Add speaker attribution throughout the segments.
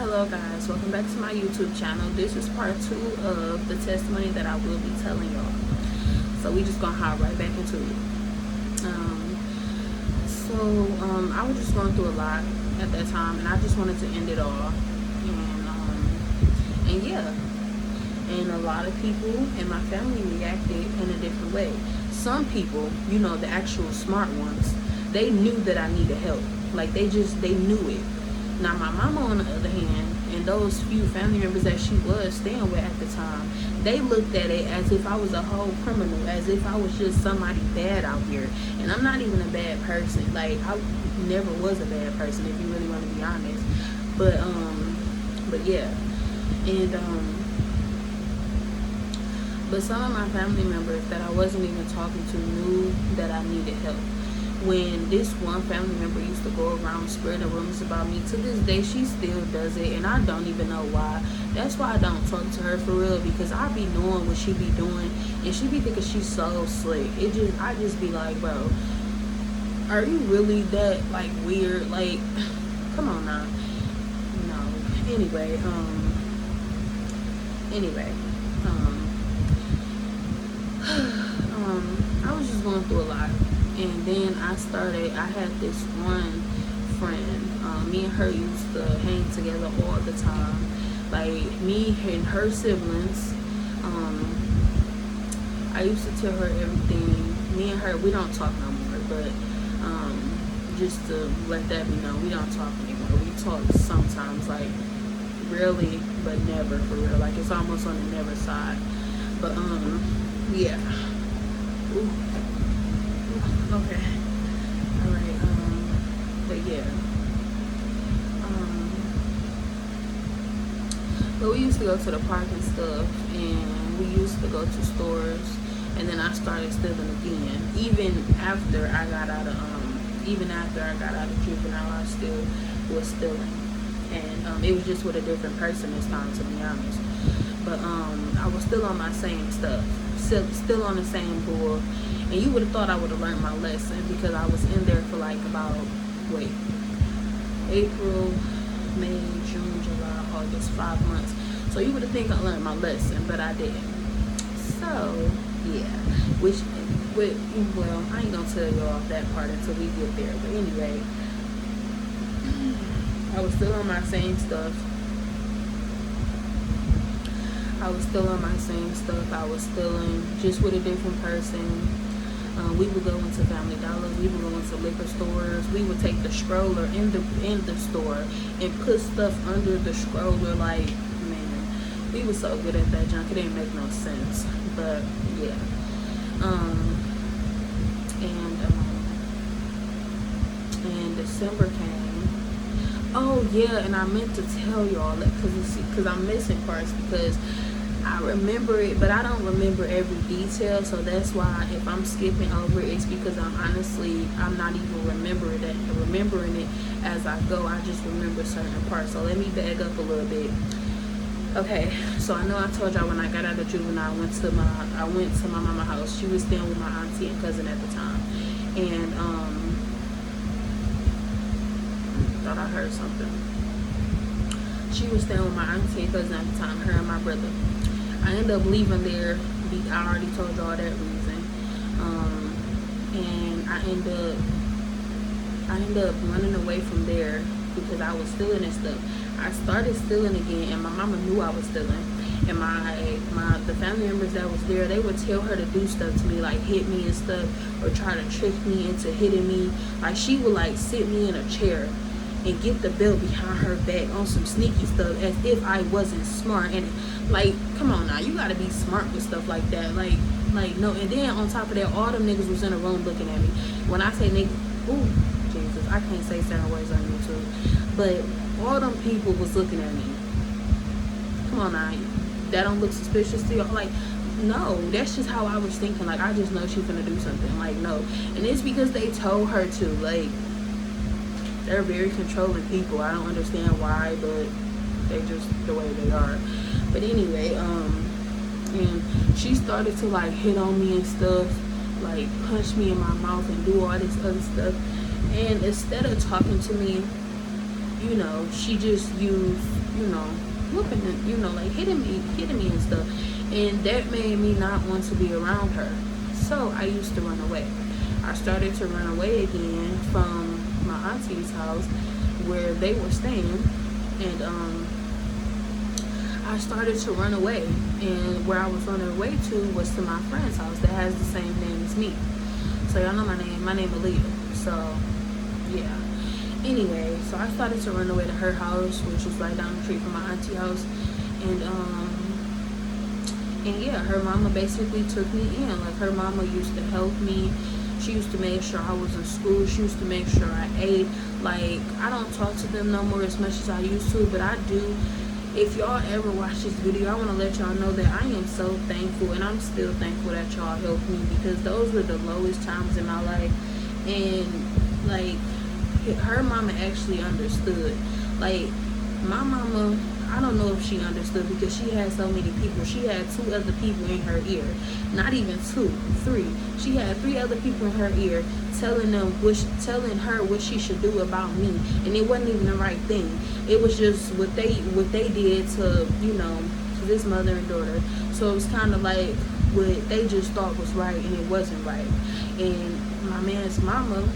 Speaker 1: Hello guys, welcome back to my YouTube channel. This is part 2 of the testimony that I will be telling y'all. So we just gonna hop right back into it. I was just going through a lot at that time, and I just wanted to end it all. And yeah, and a lot of people in my family reacted in a different way. Some people, you know, the actual smart ones, they knew that I needed help. Like they knew it. Now my mama, on the other hand, and those few family members that she was staying with at the time, they looked at it as if I was a whole criminal, as if I was just somebody bad out here. And I'm not even a bad person. Like, I never was a bad person, if you really want to be honest. But yeah. And but some of my family members that I wasn't even talking to knew that I needed help. When this one family member used to go around spreading rumors about me, to this day she still does it, and I don't even know why. That's why I don't talk to her for real, because I be knowing what she be doing, and she be thinking she's so slick. I just be like, bro, are you really that like weird? Like, come on now. No. Anyway, I was just going through a lot. And then I had this one friend, me and her used to hang together all the time. Like, me and her siblings, I used to tell her everything. Me and her, we don't talk no more, but just to let that be known, we don't talk anymore. We talk sometimes, like, rarely, but never, for real. Like, it's almost on the never side. But, yeah. Ooh. Okay. Alright, but yeah. But we used to go to the park and stuff, and we used to go to stores, and then I started stealing again. Even after I got out of juvenile, I still was stealing. And it was just with a different person this time, to be honest. But I was still on my same stuff. Still on the same bull. And you would have thought I would have learned my lesson, because I was in there for like about, April, May, June, July, August, 5 months. So you would have think I learned my lesson, but I didn't. So, yeah. Well, I ain't gonna tell you all that part until we get there. But anyway, I was still on my same stuff. I was stealing, just with a different person. We would go into Family Dollar. We would go into liquor stores. We would take the stroller in the store and put stuff under the stroller. Like, man, we were so good at that junk. It didn't make no sense. But yeah. And December came. Oh yeah, and I meant to tell y'all that, because I'm missing parts, because I remember it, but I don't remember every detail. So that's why if I'm skipping over it, it's because I'm not even remembering it as I go. I just remember certain parts. So let me back up a little bit. Okay, so I know I told y'all when I got out of juvenile, I went to my mama's house. She was staying with my auntie and cousin at the time, and thought I heard something. She was staying with my auntie and cousin at the time, her and my brother. I ended up leaving there. I already told y'all that reason. And I ended up running away from there because I was stealing and stuff. I started stealing again, and my mama knew I was stealing. And the family members that was there, they would tell her to do stuff to me, like hit me and stuff, or try to trick me into hitting me. Like, she would like sit me in a chair and get the belt behind her back on some sneaky stuff, as if I wasn't smart. And like, come on now, you gotta be smart with stuff like that. Like no. And then on top of that, all them niggas was in the room looking at me. When I say niggas, ooh, Jesus, I can't say certain words on YouTube, but all them people was looking at me. Come on now, that don't look suspicious to you? Like, no, that's just how I was thinking. Like, I just know she's gonna do something. Like, no. And it's because they told her to. Like, they're very controlling people. I don't understand why, but they just the way they are. But anyway, and she started to like hit on me and stuff, like punch me in my mouth and do all this other stuff. And instead of talking to me you know, she just used, you know, whooping it, you know, like hitting me and stuff. And that made me not want to be around her. So I used to run away. I started to run away again from my auntie's house where they were staying. And I started to run away. And where I was running away to was to my friend's house that has the same name as me. So y'all know my name. My name is Aaliyah. So yeah. Anyway, so I started to run away to her house, which was right down the street from my auntie's house. And yeah, her mama basically took me in. Like, her mama used to help me. She used to make sure I was in school. She used to make sure I ate. Like, I don't talk to them no more as much as I used to, but I do. If y'all ever watch this video, I want to let y'all know that I am so thankful, and I'm still thankful that y'all helped me, because those were the lowest times in my life. And like, her mama actually understood. Like, my mama, I don't know if she understood, because she had so many people. She had 2 other people in her ear. Not even 2, 3. She had 3 other people in her ear telling her what she should do about me. And it wasn't even the right thing. It was just what they did to, you know, to this mother and daughter. So it was kind of like what they just thought was right, and it wasn't right. And my man's mama,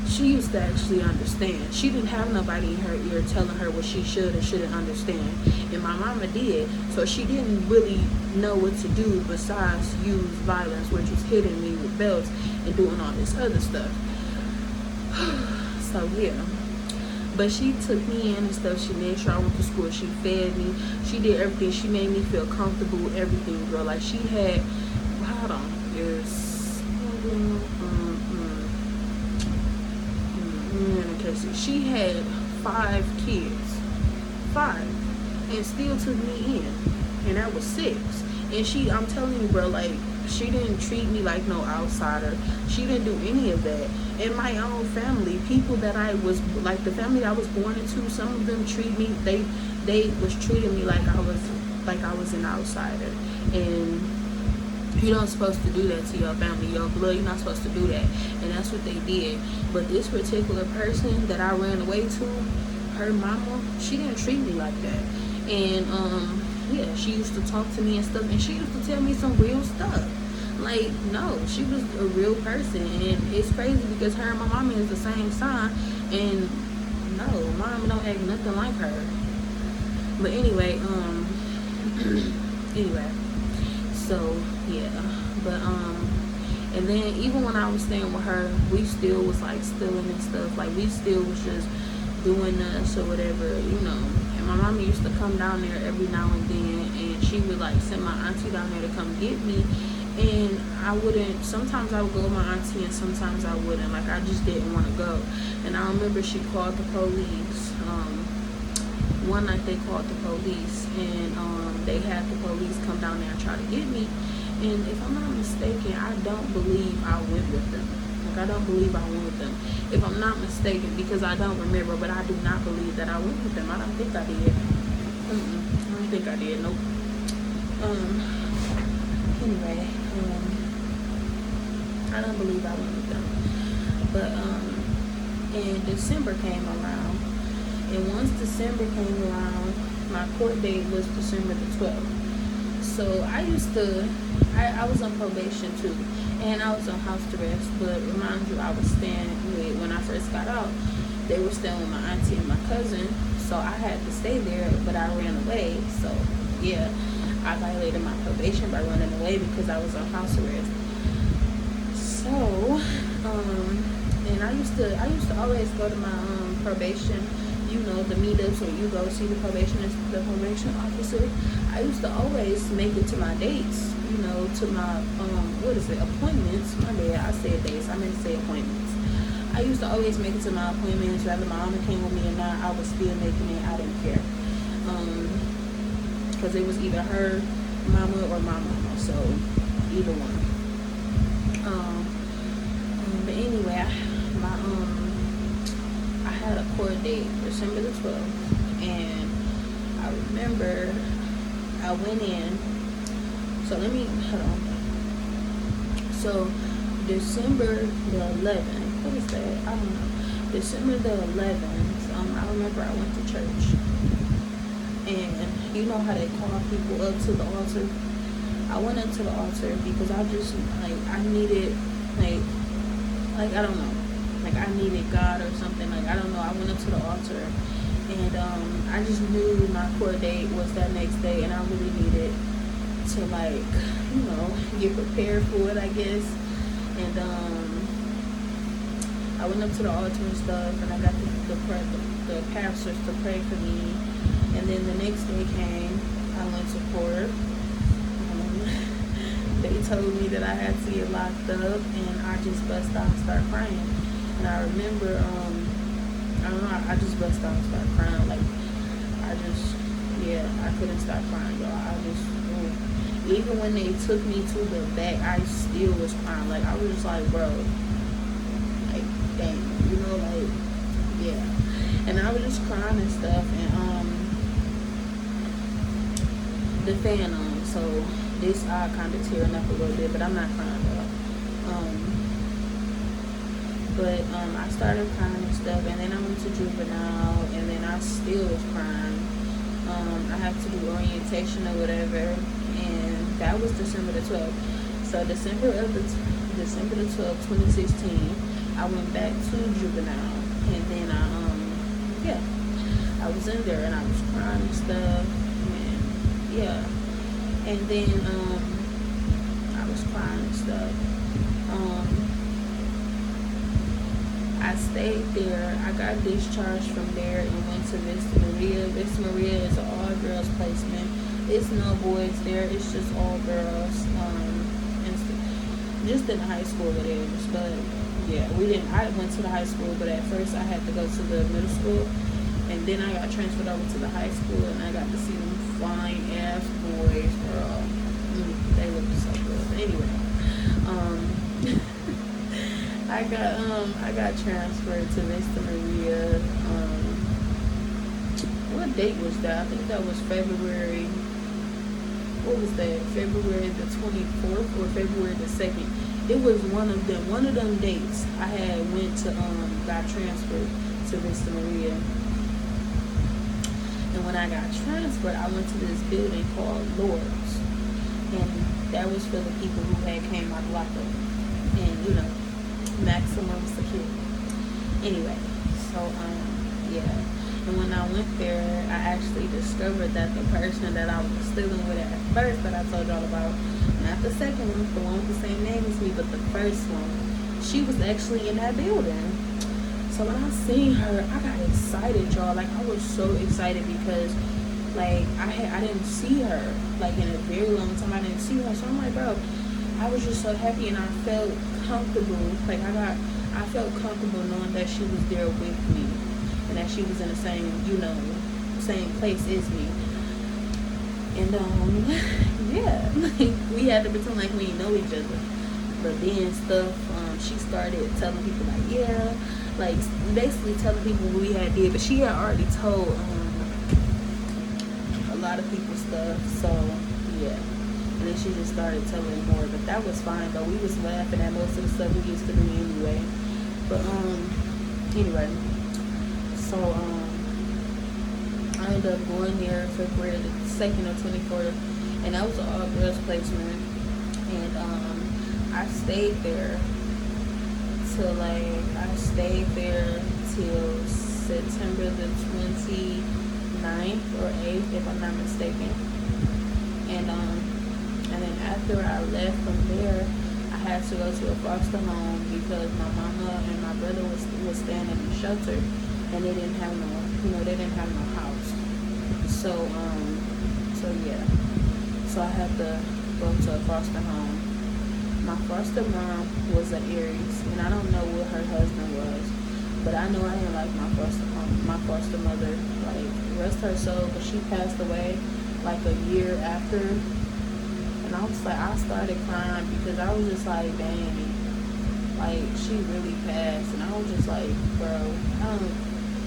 Speaker 1: she used to actually understand. She didn't have nobody in her ear telling her what she should and shouldn't understand. And my mama did. So she didn't really know what to do besides use violence, which was hitting me with belts and doing all this other stuff. So yeah. But she took me in and stuff. She made sure I went to school. She fed me. She did everything. She made me feel comfortable, everything, girl. Like, she had, hold on, she had 5 kids, 5, and still took me in, and that was 6. And I'm telling you, bro, like, she didn't treat me like no outsider. She didn't do any of that. In my own family, people that I was, like, the family I was born into, some of them treat me, they was treating me like I was an outsider. And you're not supposed to do that to your family, your blood. You're not supposed to do that. And that's what they did. But this particular person that I ran away to, her mama, she didn't treat me like that. And yeah, she used to talk to me and stuff, and she used to tell me some real stuff. Like, no, she was a real person. And it's crazy because her and my mama is the same sign, and no, mama don't act nothing like her. But anyway, so yeah. But and then even when I was staying with her, we still was like stealing and stuff. Like, we still was just doing us or whatever, you know. And my mama used to come down there every now and then, and she would like send my auntie down there to come get me. And I wouldn't, sometimes I would go with my auntie and sometimes I wouldn't. Like, I just didn't want to go. And I remember she called the police. One night they called the police, and they had the police come down there and try to get me. And if I'm not mistaken, I don't believe I went with them. Like, I don't believe I went with them. If I'm not mistaken, because I don't remember, but I do not believe that I went with them. I don't think I did. I don't think I did. Nope. Anyway, I don't believe I went with them. But and December came around, and once December came around, my court date was December the 12th. So I was on probation too, and I was on house arrest. But remind you, I was staying with, when I first got out, they were staying with my auntie and my cousin, so I had to stay there, but I ran away. So yeah, I violated my probation by running away because I was on house arrest. So and I used to always go to my probation, you know, the meetups where you go see the probation officer. I used to always make it to my dates, you know, to my appointments. My bad, I said dates, I meant to say appointments. I used to always make it to my appointments, whether my mama came with me or not. I was still making it. I didn't care, because it was either her mama or my mama, so either one. But anyway, I had a court date December the 12th, and I remember I went in. So hold on. So December the 11th, what is that? I don't know. December the 11th, I remember I went to church, and you know how they call people up to the altar. I went up to the altar because I just I needed I don't know, I needed God or something. I don't know. I went up to the altar, and I just knew my court date was that next day, and I really needed to get prepared for it, I guess. And I went up to the altar and stuff, and I got the pastors to pray for me. And then the next day came, I went to court. They told me that I had to get locked up, and I just bust out and started crying. And I remember, I don't know, I just bust out and started crying. I couldn't stop crying, y'all. Even when they took me to the back, I still was crying. I was just bro, dang, yeah. And I was just crying and stuff, and the fan on, so this eye kind of tearing up a little bit, but I'm not crying though. I started crying and stuff, and then I went to juvenile, and then I still was crying. I had to do orientation or whatever, and that was December the 12th. So December the 12th, 2016, I went back to juvenile, and then I was in there, and I was crying and stuff, and yeah. And then I was crying and stuff. I stayed there. I got discharged from there and went to Vista Maria. Vista Maria is an all-girls placement. It's no boys there. It's just all girls. Just in high school it is. But yeah, I went to the high school, but at first I had to go to the middle school. And then I got transferred over to the high school, and I got to see them fine ass boys, girl. They looked so good. Anyway, I got transferred to Vista Maria. What date was that? I think that was February. What was that? February the 24th or February the 2nd. It was one of them dates. I had got transferred to Vista Maria. And when I got transferred, I went to this building called Lord's. And that was for the people who came out of lockup. And, maximum security. Anyway, so, yeah. And when I went there, I actually discovered that the person that I was stealing with at first that I told y'all about, not the second one, the one with the same name as me, but the first one, she was actually in that building. So when I seen her, I got excited, y'all. I was so excited because, I didn't see her, in a very long time. I didn't see her. So I'm like, bro, I was just so happy, and I felt comfortable. I felt comfortable knowing that she was there with me, and that she was in the same, same place as me. And, yeah, we had to pretend like we didn't know each other. But then she started telling people, basically telling people what we had did, but she had already told a lot of people stuff, so yeah. And then she just started telling more, but that was fine though. We was laughing at most of the stuff we used to do anyway. But anyway, so I ended up going there February the 2nd or 24th, and that was an all girls placement, and I stayed there till September the 29th or 8th, if I'm not mistaken. And then after I left from there, I had to go to a foster home because my mama and my brother was staying in the shelter, and they didn't have no house. So yeah. So I had to go to a foster home. My foster mom was an Aries, and I don't know what her husband was, but I know I didn't like my foster mother. Rest her soul, but she passed away a year after, and I started crying because I was just dang, she really passed, and I was just bro,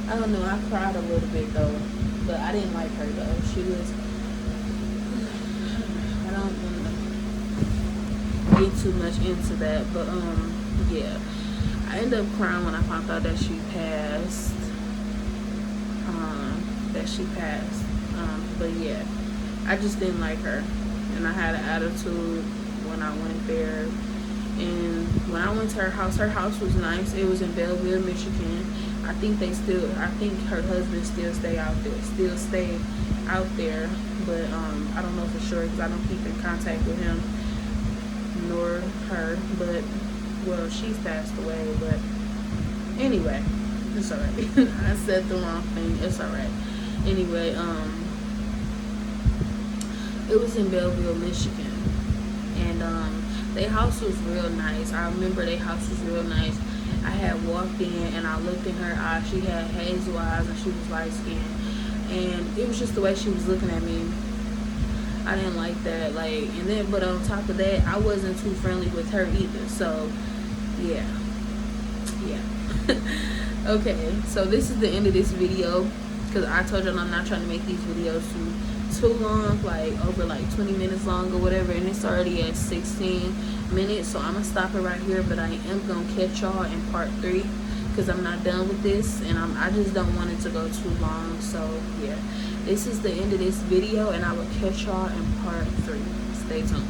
Speaker 1: I don't know. I cried a little bit though, but I didn't like her though. She was, I don't get too much into that, but yeah, I ended up crying when I found out that she passed. that she passed. But yeah, I just didn't like her, and I had an attitude when I went there. And when I went to her house was nice. It was in Belleville, Michigan. I think her husband still stay out there, but I don't know for sure because I don't keep in contact with him nor her. But well, she's passed away. But anyway, it's alright. I said the wrong thing. It's alright. Anyway, it was in Belleville, Michigan, and their house was real nice. I remember their house was real nice. I had walked in and I looked in her eyes. She had hazel eyes and she was light skinned, and it was just the way she was looking at me. I didn't like that. But on top of that, I wasn't too friendly with her either. So yeah. Okay, so this is the end of this video, because I told y'all I'm not trying to make these videos too long, like over like 20 minutes long or whatever, and it's already at 16 minutes, so I'm gonna stop it right here. But I am gonna catch y'all in part 3, because I'm not done with this, and I just don't want it to go too long. So yeah, this is the end of this video, and I will catch y'all in part 3. Stay tuned.